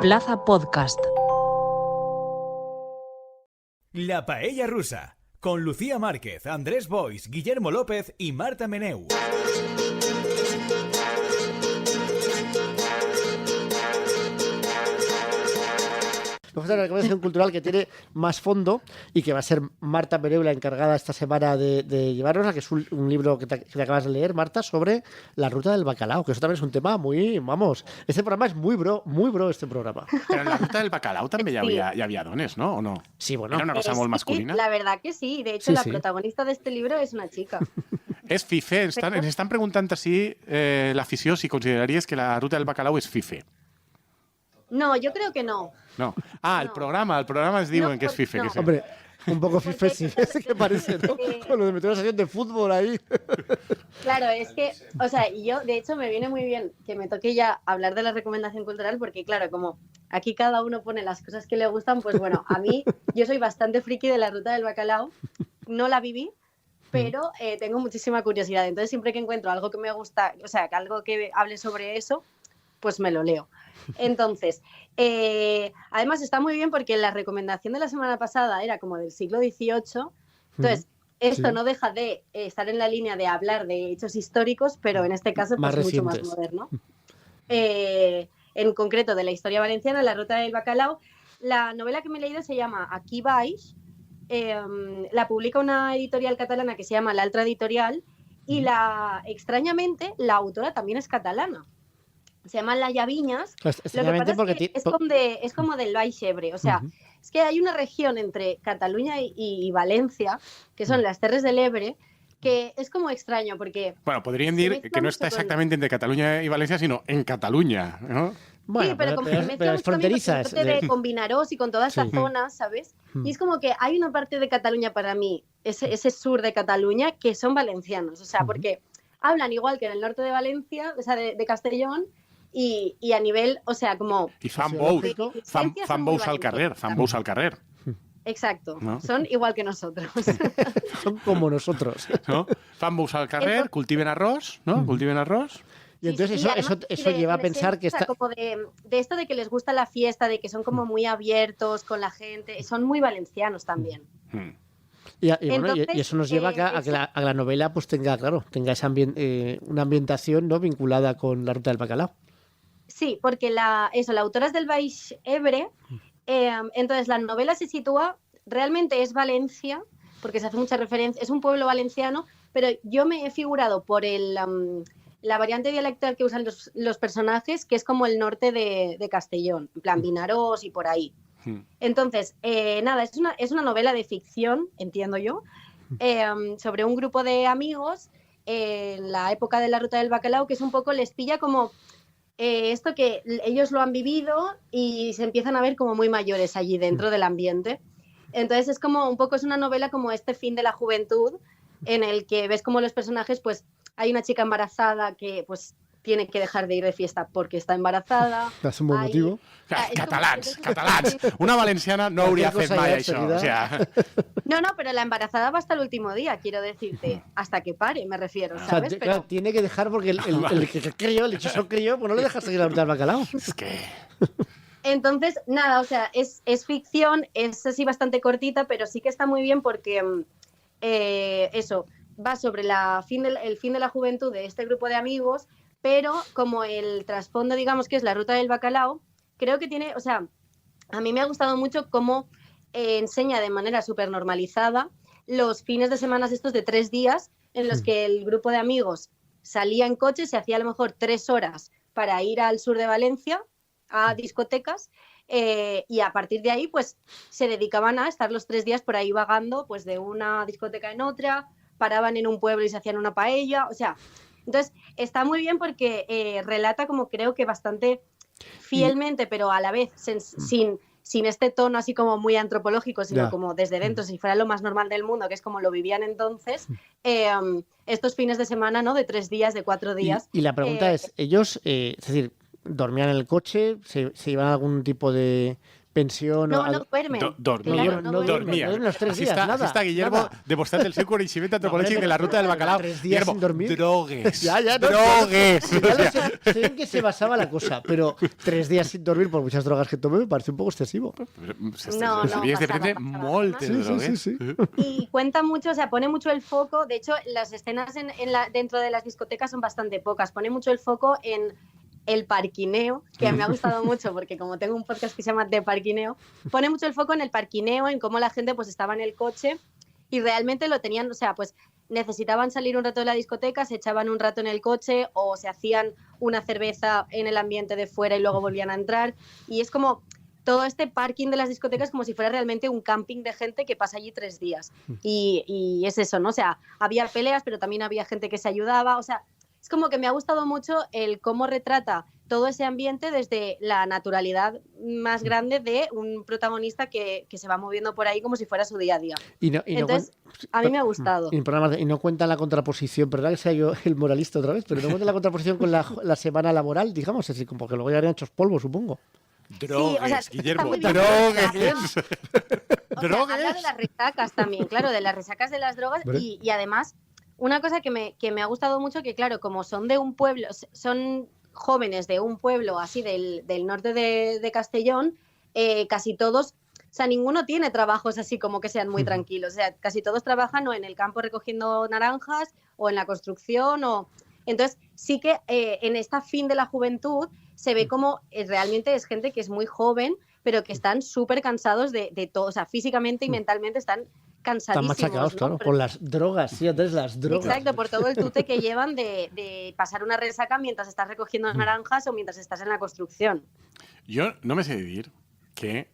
Plaza Podcast. La Paella Rusa, con Lucía Márquez, Andrés Boix, Guillermo López y Marta Meneu. Vamos a hacer una recomendación cultural que tiene más fondo y que va a ser Marta Meneu la encargada esta semana de llevarnos, que es un libro que te acabas de leer, Marta, sobre la ruta del bacalao, que eso también es un tema muy, vamos, este programa es muy bro este programa. Pero en la ruta del bacalao també hi havia dones, no? ¿O no? Sí, bueno. Era una cosa molt masculina. La verdad que sí. De hecho, Sí, la sí. protagonista de este libro es una chica. És fife. Ens estan preguntant si l'afició, si consideraries que la ruta del bacalao és fife. No, yo creo que no. No. Ah, el No. programa es diuen No, que és fife. no. Que sí. Hombre, un poco fife sí, que parece, ¿no? Con lo de meter una sesión de fútbol ahí. Claro, es que, o sea, yo de hecho me viene muy bien que me toque ya hablar de la recomendación cultural porque, claro, como aquí cada uno pone las cosas que le gustan, pues bueno, a mí, yo soy bastante friki de la ruta del bacalao, no la viví, pero tengo muchísima curiosidad. Entonces, siempre que encuentro algo que me gusta, o sea, algo que hable sobre eso, pues me lo leo. Entonces, además está muy bien porque la recomendación de la semana pasada era como del siglo XVIII. Entonces, esto Sí. no deja de estar en la línea de hablar de hechos históricos, pero en este caso Más pues mucho más recientes. moderno. En concreto de la historia valenciana, La ruta del bacalao. La novela que me he leído se llama Aquí baix. La publica una editorial catalana que se llama L'Altra Editorial y extrañamente la autora también es catalana. Se llama Laia Viñas. Lo que Extrañamente pasa es porque que es como del Baix Ebre. O sea, es que hay una región entre Cataluña y Valencia, que son las Terres del Ebre, que es como extraño porque... Bueno, podríem se dir mezcla que no mucho està con- exactament entre Catalunya i València, sinó en Catalunya, ¿no? bueno, sí, pero como se mezcla pero es mucho también con fronteriza. el norte con Vinarós y con toda esta Sí. zona, ¿sabes? Mm. Y es como que hay una parte de Cataluña para mí, ese sur de Cataluña, que son valencianos. O sea, porque hablan igual que en el norte de Valencia, o sea, de Castellón, y a nivel, o sea, como... I fan Sociológico. bous. Fan bous al carrer. Fan bous al carrer. Exacto, ¿No? son igual que nosotros. Son como nosotros. No? Fan bous al carrer, Entonces- cultiven arròs, no? Cultiven arròs. Y entonces Sí, sí, eso además lleva a de pensar que o sea, está... como de esto de que les gusta la fiesta, de que son como muy abiertos con la gente, son muy valencianos también. Mm. Bueno, y Entonces, eso nos lleva a que la novela pues tenga esa una ambientación, ¿no?, vinculada con la ruta del bacalao. Sí, porque la autora es del Baix Ebre, entonces la novela se sitúa, realmente es Valencia, porque se hace mucha referencia, es un pueblo valenciano, pero yo me he figurado por la variante dialectal que usan los personajes, que es como el norte de Castellón, en plan Vinarós y por ahí. Entonces, nada, es una novela de ficción, entiendo yo, sobre un grupo de amigos en la época de la ruta del bacalao, que es un poco, les pilla como esto que ellos lo han vivido y se empiezan a ver como muy mayores allí dentro del ambiente. Entonces es como un poco, es una novela como este fin de la juventud, en el que ves como los personajes, pues hay una chica embarazada que pues tiene que dejar de ir de fiesta porque está embarazada. Es un buen motivo. Catalans. Una valenciana no hauria fet mai això. O sea, No, pero la embarazada va hasta el último día, quiero decirte, hasta que pare, me refiero, O sea, ¿sabes? claro, tiene que dejar porque el que crió, el hechoso crió, pues no le dejas seguir la ruta del bacalao. és que... Entonces, nada, o sea, es ficción, es así bastante cortita, pero sí que está muy bien porque eso, va sobre el fin de la juventud de este grupo de amigos, pero como el trasfondo, digamos, que es la ruta del bacalao, creo que tiene, o sea, a mí me ha gustado mucho cómo enseña de manera súper normalizada los fines de semana estos de 3 días en los que el grupo de amigos salía en coche, se hacía a lo mejor 3 horas para ir al sur de Valencia a discotecas y a partir de ahí pues se dedicaban a estar los 3 días por ahí vagando pues de una discoteca en otra, paraban en un pueblo y se hacían una paella, o sea, entonces está muy bien porque relata como creo que bastante fielmente, pero a la vez sin este tono así como muy antropológico, sino Ya. como desde dentro, si fuera lo más normal del mundo, que es como lo vivían entonces, estos fines de semana, ¿no? De 3 días, de 4 días. Y la pregunta es, ellos, es decir, dormían en el coche, se iban a algún tipo de pensión... No, o no duermen. Dormía. Claro, no duermen. Dormía. No duermen los 3 Así días, está, nada. así está Guillermo nada. demostrando el seu coneixement antropològic de la ruta del bacalao. 3 días Guillermo, sin dormir. drogues. Ya, no, drogues. Ya lo sé en qué se basaba la cosa, pero 3 días sin dormir por muchas drogas que tomé me parece un poco excesivo. No, Sabies de pasaba, prendre pasaba. moltes Sí, sí, drogues. sí, Y cuenta mucho, o sea, pone mucho el foco. De hecho, las escenas dentro de las discotecas son bastante pocas. Pone mucho el foco en el parquineo, que me ha gustado mucho porque como tengo un podcast que se llama De Parquineo, pone mucho el foco en el parquineo, en cómo la gente pues estaba en el coche y realmente lo tenían, o sea, pues necesitaban salir un rato de la discoteca, se echaban un rato en el coche o se hacían una cerveza en el ambiente de fuera y luego volvían a entrar. Y es como todo este parking de las discotecas como si fuera realmente un camping de gente que pasa allí 3 días. Y es eso, ¿no? O sea, había peleas, pero también había gente que se ayudaba, o sea, es como que me ha gustado mucho el cómo retrata todo ese ambiente desde la naturalidad más grande de un protagonista que se va moviendo por ahí como si fuera su día a día. Entonces, a mí me ha gustado. Y no cuenta la contraposición, perdón que sea yo el moralista otra vez, pero no cuenta la contraposición con la semana laboral, digamos, es decir, como que luego ya habrían hechos polvo, supongo. Drogues, Sí, o sea, Guillermo, está muy bien. drogues. O sea, habla de las resacas también, claro, de las resacas de las drogas y además una cosa que me ha gustado mucho, que claro, como son de un pueblo, son jóvenes de un pueblo así del norte de Castellón, casi todos, o sea, ninguno tiene trabajos así como que sean muy tranquilos, o sea, casi todos trabajan o en el campo recogiendo naranjas o en la construcción Entonces, sí que en esta fin de la juventud se ve como realmente es gente que es muy joven, pero que están súper cansados de todo, o sea, físicamente y mentalmente están cansadísimos. Están machacados, ¿no? claro, por las drogas, sí, Andrés, las drogas. Exacto, por todo el tute que llevan de pasar una resaca mientras estás recogiendo naranjas o mientras estás en la construcción. Jo no me sé dir que...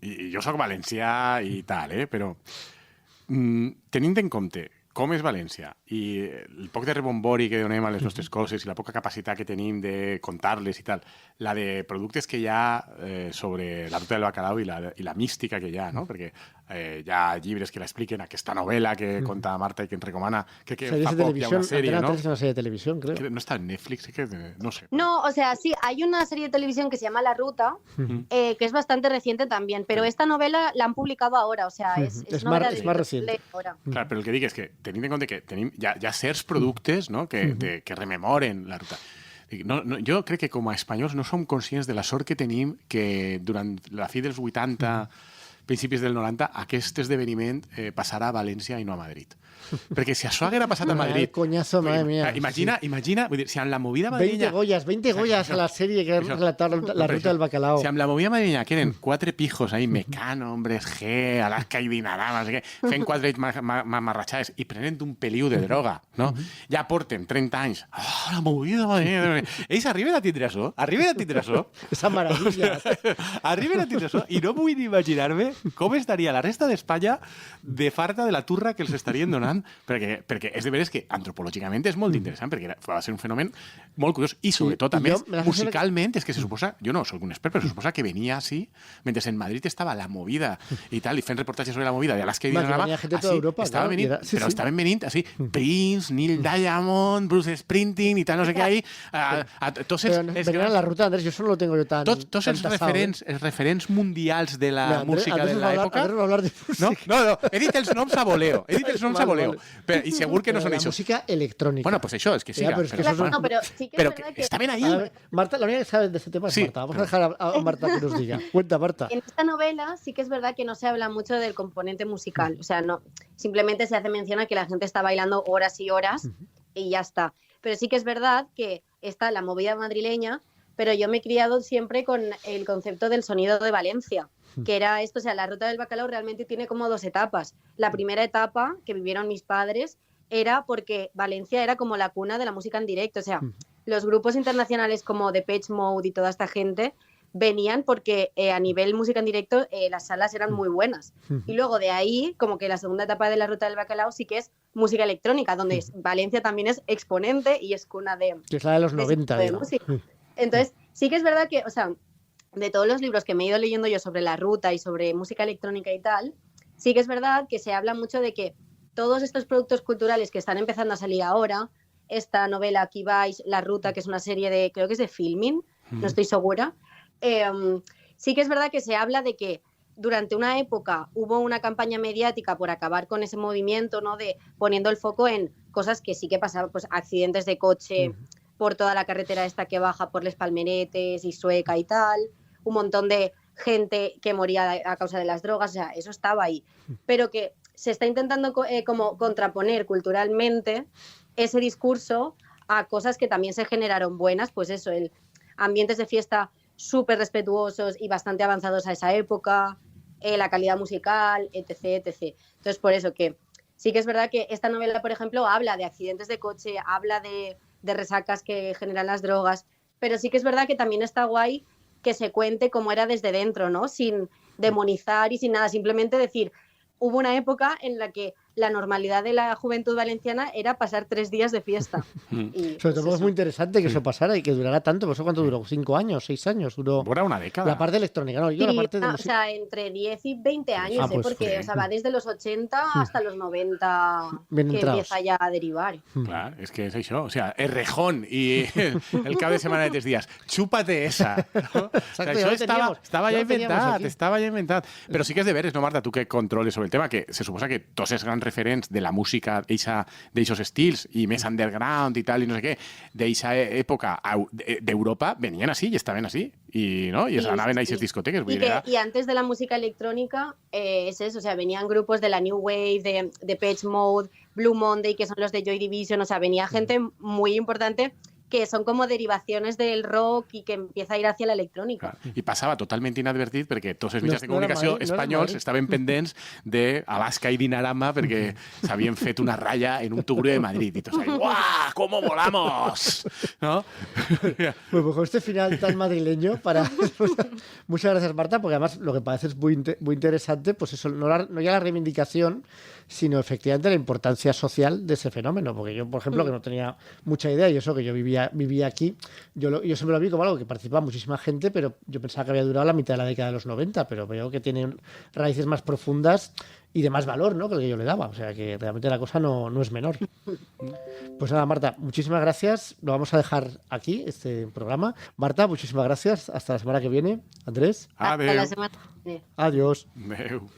I jo sóc valencià i tal, però tenint en compte com és València i el poc de rebombori que donem a les nostres coses i la poca capacitat que tenim de contar-les i tal, la de productes que hi ha sobre la ruta del bacalao i la mística que hi ha, no? Perquè hi ha llibres que l'expliquen, aquesta novel·la que conta Marta i que ens recomana, que fa poc hi ha una sèrie, ¿no? Es una serie de televisión, creo. Que no está en Netflix, que no sé. No, o sea, sí, hay una serie de televisión que se llama La Ruta, que es bastante reciente también, pero esta novela la han publicado ahora, o sea, es novela más reciente. ahora. Clar, però el que dic és que, tenint en compte que tenim ja certs productes, no?, que rememoren la ruta. Jo crec que com a espanyols no som conscients de la sort que tenim que durant la fi dels 80, principis del 90, aquest esdeveniment passarà a València i no a Madrid. Perquè si això haguera passat a Madrid... El coñazo, madre mía. Imagina, vull dir, si amb la movida madrileña... 20 Goyas a la serie que ha relatado la ruta del bacalao. Si amb la movida madrileña queden 4 pijos ahí, Mecano, Hombres G, Alaska i Dinarama, no sé què, fent 4 marratxades i prenent un peliu de droga, no? Ja porten 30 anys. Oh, la movida madrileña... Ells arriben a tindre això, Esa maravilla. arriben a tindre això, i no vull imaginar-me com estaria la resta d'Espanya de farta de la turra que els estarien donant, perquè és de veres que antropològicament és molt interessant, perquè va ser un fenomen molt curiós, i sobretot, a més, musicalment, és que se suposa, jo no soc un expert, però se suposa que venia així, mentre en Madrid estava la movida i tal, i fent reportatges sobre la movida de Alaska i Dinarama, estaven venint així, Prince, Neil Diamond, Bruce Springsteen i tal, no sé què ahí, Venían a la ruta, Andrés, yo solo lo tengo yo tan... Tots els referents mundials de la música de l'època... Andrés va hablar de música. No, he dit els noms a voleo. I segur que no són la això. música electrónica. Bueno, pues això, és que siga. Pero es que Claro, eso no, pero sí que Pero es verdad que estaven ahí. A ver, Marta, la única que sabe de este tema es Sí, Marta. Vamos a dejar a Marta que nos diga. Cuenta, Marta. en esta novela sí que es verdad que no se habla mucho del componente musical, o sea, no, simplemente se hace mención a que la gente está bailando horas y horas y ya está. Pero sí que es verdad que está la movida madrileña, pero yo me he criado siempre con el concepto del sonido de Valencia, que era esto, o sea, la ruta del bacalao realmente tiene como 2 etapas. La primera etapa que vivieron mis padres era porque Valencia era como la cuna de la música en directo, o sea, los grupos internacionales como Depeche Mode y toda esta gente venían porque a nivel música en directo las salas eran muy buenas. Y luego de ahí, como que la segunda etapa de la ruta del bacalao sí que es música electrónica, donde Valencia también es exponente y es cuna de... Que es la de los de ese 90, tipo de digamos. música. Entonces, sí que es verdad que, o sea, de todos los libros que me he ido leyendo yo sobre la ruta y sobre música electrónica y tal, sí que es verdad que se habla mucho de que todos estos productos culturales que están empezando a salir ahora, esta novela Aquí vais, La Ruta, que es una serie de, creo que es de Filmin, no estoy segura, sí que es verdad que se habla de que durante una época hubo una campaña mediática por acabar con ese movimiento, ¿no? De poniendo el foco en cosas que sí que pasaban, pues accidentes de coche por toda la carretera esta que baja por Les Palmeretes y Sueca y tal, un montón de gente que moría a causa de las drogas, o sea, eso estaba ahí. Pero que se está intentando como contraponer culturalmente ese discurso a cosas que también se generaron buenas, pues eso, el ambientes de fiesta súper respetuosos y bastante avanzados a esa época, la calidad musical, etc, etc. Entonces, por eso que sí que es verdad que esta novela, por ejemplo, habla de accidentes de coche, habla de resacas que generan las drogas, pero sí que es verdad que también está guay que se cuente cómo era desde dentro, ¿no? Sin demonizar y sin nada, simplemente decir, hubo una época en la que la normalidad de la juventud valenciana era pasar 3 días de fiesta. Y, Sobre todo pues es muy interesante que eso pasara y que durara tanto. ¿Por eso cuánto duró? ¿5 años? ¿6 años? Duró Era una década. la parte electrónica, ¿no? Yo la sí, parte de o música. sea, entre 10 y 20 años, pues, porque bien. o sea, va desde los 80 hasta los 90 Bien que entrados. empieza ya a derivar. Clar, és que és això. O sea, Errejón i el cap de setmana de 3 dies. Chúpate esa. No? O sea, ya això lo teníamos. estava Ya ja lo teníamos inventat, aquí. estava ja inventat. Però sí que és de veres, no, Marta, tu que controles sobre el tema, que se suposa que tots els grans referents de la música d'eixos estils i més underground i tal, i no sé què, d'eixa època d'Europa, venien així i estaven així. I, no? I Sí, anaven a sí, eixes sí. discoteques. Vull Y, dir, era... y antes de la música electrónica, es eso, o sea, venían grupos de la New Wave, de Depeche Mode, Blue Monday, que son los de Joy Division, o sea, venía gente muy importante que son como derivaciones del rock y que empieza a ir hacia la electrónica. Clar. I passava totalment inadvertit perquè tots els No- mitjans de no era comunicació Madrid, no era espanyols Madrid. estaven pendents d'Alaska i Dinarama perquè s'havien fet una ratlla en un tugurio de Madrid. I tots ahí, ¡guau! ¿Cómo volamos? ¿No? Pues con este final tan madrileño para... Muchas gracias, Marta, porque además lo que parece es muy interesante, pues eso, no ya la reivindicación, sino efectivamente la importancia social de ese fenómeno. Porque yo, por ejemplo, que no tenía mucha idea, y eso que yo vivía aquí, yo siempre lo vi como algo que participaba muchísima gente, pero yo pensaba que había durado la mitad de la década de los 90, pero veo que tiene raíces más profundas y de más valor, ¿no?, que el que yo le daba. O sea, que realmente la cosa no es menor. Pues nada, Marta, muchísimas gracias. Lo vamos a dejar aquí, este programa. Marta, muchísimas gracias. Hasta la semana que viene. Andrés, Hasta Adéu. la semana que viene. adiós. Adéu.